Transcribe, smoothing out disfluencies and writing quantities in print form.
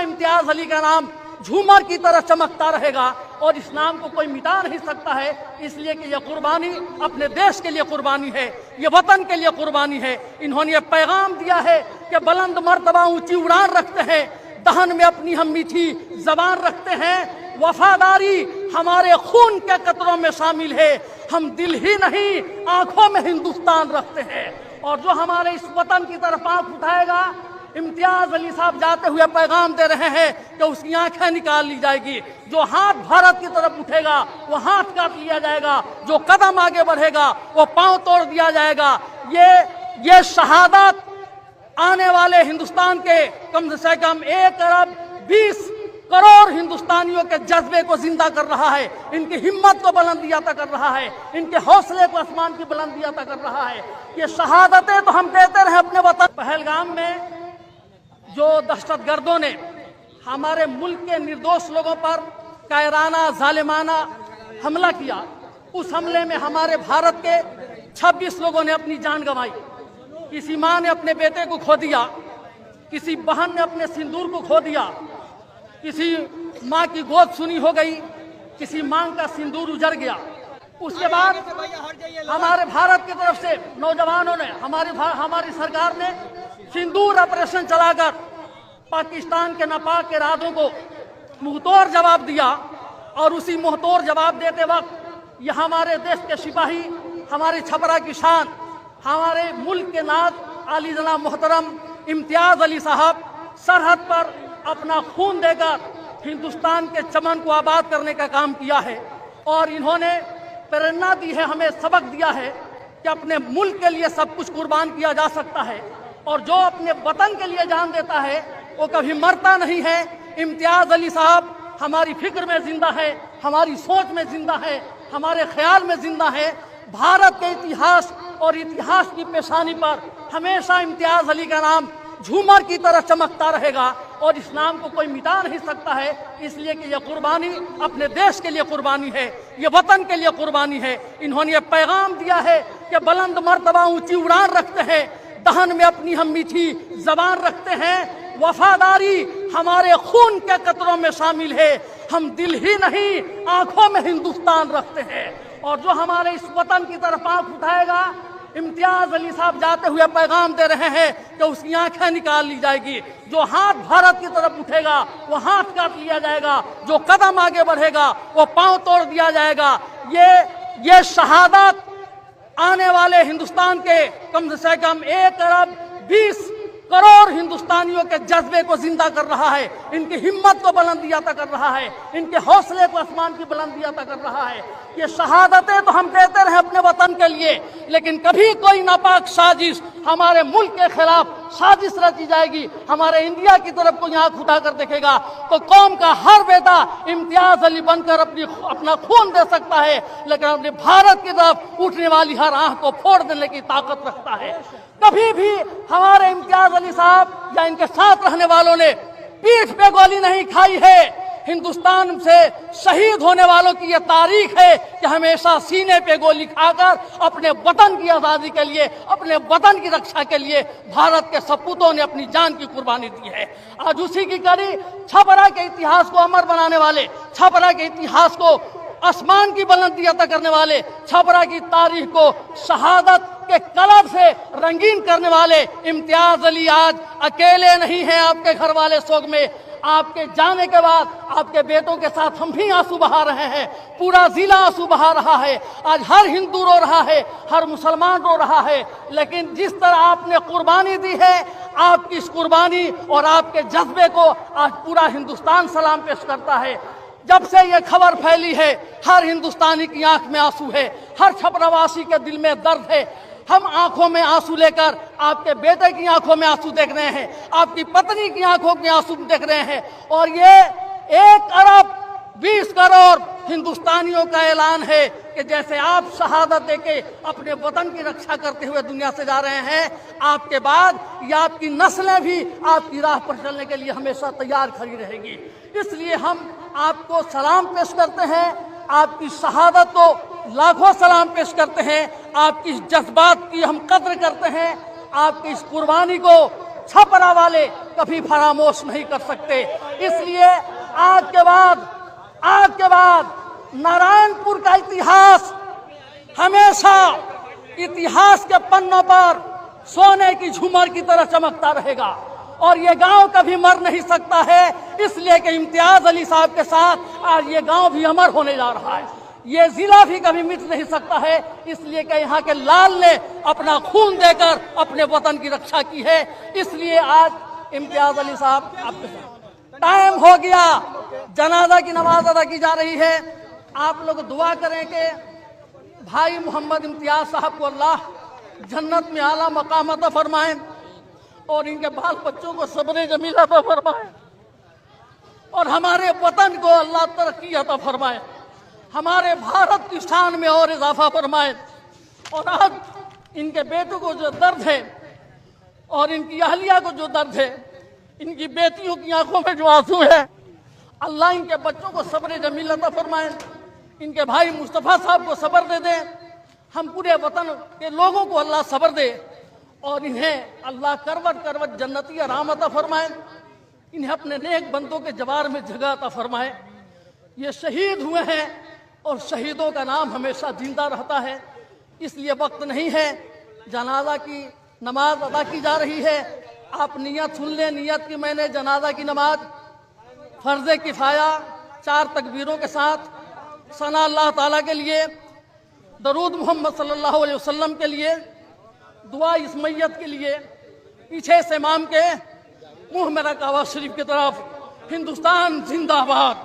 इम्तियाज अली का नाम झूमर की तरह चमकता रहेगा और इस नाम को कोई मिटा नहीं सकता है, इसलिए कि यह कुर्बानी अपने देश के लिए कुर्बानी है, ये वतन के लिए कुर्बानी है। इन्होंने ये पैगाम दिया है कि बुलंद मर्तबा ऊंची उड़ान रखते हैं, दहन में अपनी हम मीठी जबान रखते हैं, वफादारी हमारे खून के कतरों में शामिल है, हम दिल ही नहीं आंखों में हिंदुस्तान रखते हैं। और जो हमारे इस वतन की तरफ आंख उठाएगा, इम्तियाज अली साहब जाते हुए पैगाम दे रहे हैं कि उसकी आंखें निकाल ली जाएगी। जो हाथ भारत की तरफ उठेगा वो हाथ काट लिया जाएगा, जो कदम आगे बढ़ेगा वो पांव तोड़ दिया जाएगा। ये शहादत आने वाले हिंदुस्तान के कम से कम 1 अरब 20 करोड़ हिंदुस्तानियों के जज्बे को जिंदा कर रहा है, इनकी हिम्मत को बुलंदी अता कर रहा है, इनके हौसले को आसमान की बुलंदी अता कर रहा है। ये शहादतें तो हम देते रहे अपने वतन। पहलगाम में जो दहशतगर्दों ने हमारे मुल्क के निर्दोष लोगों पर कायराना जालिमाना हमला किया, उस हमले में हमारे भारत के 26 लोगों ने अपनी जान गंवाई। किसी माँ ने अपने बेटे को खो दिया, किसी बहन ने अपने सिंदूर को खो दिया, किसी माँ की गोद सुनी हो गई, किसी माँ का सिंदूर उजड़ गया। उसके बाद हमारे भारत की तरफ से नौजवानों ने हमारी सरकार ने सिंदूर ऑपरेशन चलाकर पाकिस्तान के नापाक इरादों को मुंहतोड़ जवाब दिया। और उसी मुंहतोड़ जवाब देते वक्त यह हमारे देश के सिपाही, हमारी छपरा की शान, हमारे मुल्क के नाज आली जनाब मोहतरम इम्तियाज अली साहब सरहद पर अपना खून देकर हिंदुस्तान के चमन को आबाद करने का काम किया है। और इन्होंने प्रेरणा दी है, हमें सबक दिया है कि अपने मुल्क के लिए सब कुछ कुर्बान किया जा सकता है, और जो अपने वतन के लिए जान देता है वो कभी मरता नहीं है। इम्तियाज अली साहब हमारी फिक्र में जिंदा है, हमारी सोच में जिंदा है, हमारे ख्याल में जिंदा है। भारत के इतिहास और इतिहास की पेशानी पर हमेशा इम्तियाज अली का नाम झूमर की तरह चमकता रहेगा और इस नाम को कोई मिटा नहीं सकता है, इसलिए कि यह कुर्बानी अपने देश के लिए कुर्बानी है, ये वतन के लिए कुर्बानी है। इन्होंने ये पैगाम दिया है कि बुलंद मर्तबा ऊंची उड़ान रखते हैं, दहन में अपनी हम मीठी जबान रखते हैं, वफादारी हमारे खून के कतरों में शामिल है, हम दिल ही नहीं आंखों में हिंदुस्तान रखते हैं। और जो हमारे इस वतन की तरफ आंख उठाएगा, इम्तियाज अली साहब जाते हुए पैगाम दे रहे हैं कि उसकी आंखें निकाल ली जाएगी। जो हाथ भारत की तरफ उठेगा वो हाथ काट लिया जाएगा, जो कदम आगे बढ़ेगा वो पांव तोड़ दिया जाएगा। ये शहादत आने वाले हिंदुस्तान के कम से कम 1 अरब 20 करोड़ हिंदुस्तानियों के जज्बे को जिंदा कर रहा है, इनकी हिम्मत को बुलंदी अता कर रहा है, इनके हौसले को आसमान की बुलंदी अता कर रहा है। ये शहादतें तो हम देते रहे अपने वतन के लिए, लेकिन कभी कोई नापाक साजिश हमारे मुल्क के खिलाफ साजिश रची जाएगी, हमारे इंडिया की तरफ कोई आंख उठाकर देखेगा तो कौम का हर बेटा इम्तियाज अली बनकर अपना खून दे सकता है, लेकिन अपने भारत की तरफ उठने वाली हर आंख को फोड़ देने की ताकत रखता है। कभी भी हमारे इम्तियाज अली साहब या इनके साथ रहने वालों ने पीठ पे गोली नहीं खाई है। हिंदुस्तान से शहीद होने वालों की यह तारीख है कि हमेशा सीने पे गोली खाकर अपने वतन की आज़ादी के लिए, अपने वतन की रक्षा के लिए भारत के सपूतों ने अपनी जान की कुर्बानी दी है। आज उसी की कड़ी छपरा के इतिहास को अमर बनाने वाले, छपरा के इतिहास को आसमान की बुलंदी अता करने वाले, छपरा की तारीख को शहादत के कलर से रंगीन करने वाले इम्तियाज अली आज अकेले नहीं हैं। आपके घर वाले शोक में, आपके जाने के बाद आपके बेटों के साथ हम भी आंसू बहा रहे हैं, पूरा जिला आंसू बहा रहा है। आज हर हिंदू रो रहा है, हर मुसलमान रो रहा है, लेकिन जिस तरह आपने कुर्बानी दी है, आपकी इस कुर्बानी और आपके जज्बे को आज पूरा हिंदुस्तान सलाम पेश करता है। जब से ये खबर फैली है, हर हिंदुस्तानी की आंख में आंसू है, हर छपरावासी के दिल में दर्द है। हम आंखों में आंसू लेकर आपके बेटे की आंखों में आंसू देख रहे हैं, आपकी पत्नी की आंखों में आंसू देख रहे हैं, और ये 1 अरब 20 करोड़ हिंदुस्तानियों का ऐलान है कि जैसे आप शहादत देके अपने वतन की रक्षा करते हुए दुनिया से जा रहे हैं, आपके बाद या आपकी नस्लें भी आपकी राह पर चलने के लिए हमेशा तैयार खड़ी रहेगी। इसलिए हम आपको सलाम पेश करते हैं, आपकी शहादत को लाखों सलाम पेश करते हैं, आपकी इस जज्बात की हम कद्र करते हैं, आपकी इस कुर्बानी को छपरा वाले कभी फरामोश नहीं कर सकते। इसलिए आज के बाद नारायणपुर का इतिहास हमेशा इतिहास के पन्नों पर सोने की झूमर की तरह चमकता रहेगा और ये गांव कभी मर नहीं सकता है। इसलिए कि इम्तियाज अली साहब के साथ आज ये गांव भी अमर होने जा रहा है। ये जिला भी कभी मिट नहीं सकता है, इसलिए कि यहाँ के लाल ने अपना खून देकर अपने वतन की रक्षा की है। इसलिए आज इम्तियाज अली साहब आपके साथ टाइम हो गया, जनाजा की नमाज अदा की जा रही है। आप लोग दुआ करें कि भाई मोहम्मद इम्तियाज साहब को अल्लाह जन्नत में आला मकाम अता फरमाए और इनके बाल बच्चों को सब्र जमील अता फरमाए और हमारे वतन को अल्लाह तरक्की अता फरमाए, हमारे भारत की शान में और इजाफा फरमाए। और आज इनके बेटों को जो दर्द है और इनकी अहलिया को जो दर्द है, इनकी बेटियों की आंखों में जो आंसू है, अल्लाह इनके बच्चों को सब्र जमील अता फरमाए, इनके भाई मुस्तफ़ा साहब को सब्र दे दे, हम पूरे वतन के लोगों को अल्लाह सब्र दे और इन्हें अल्लाह करवट करवट जन्नती आराम अता फरमाए, इन्हें अपने नेक बंदों के जवार में जगह अता फरमाए। ये शहीद हुए हैं और शहीदों का नाम हमेशा जिंदा रहता है। इसलिए वक्त नहीं है, जनाजा की नमाज अदा की जा रही है। आप नियत सुन लें, नियत की मैंने जनाजा की नमाज फर्ज किफ़ाया 4 तकबीरों के साथ सना अल्लाह ताला के लिए, दरूद मोहम्मद सल्लल्लाहु अलैहि वसल्लम के लिए, दुआ इस मैयत के लिए, पीछे से इमाम के मुंह में रखा हुआ शरीफ की तरफ हिंदुस्तान जिंदाबाद।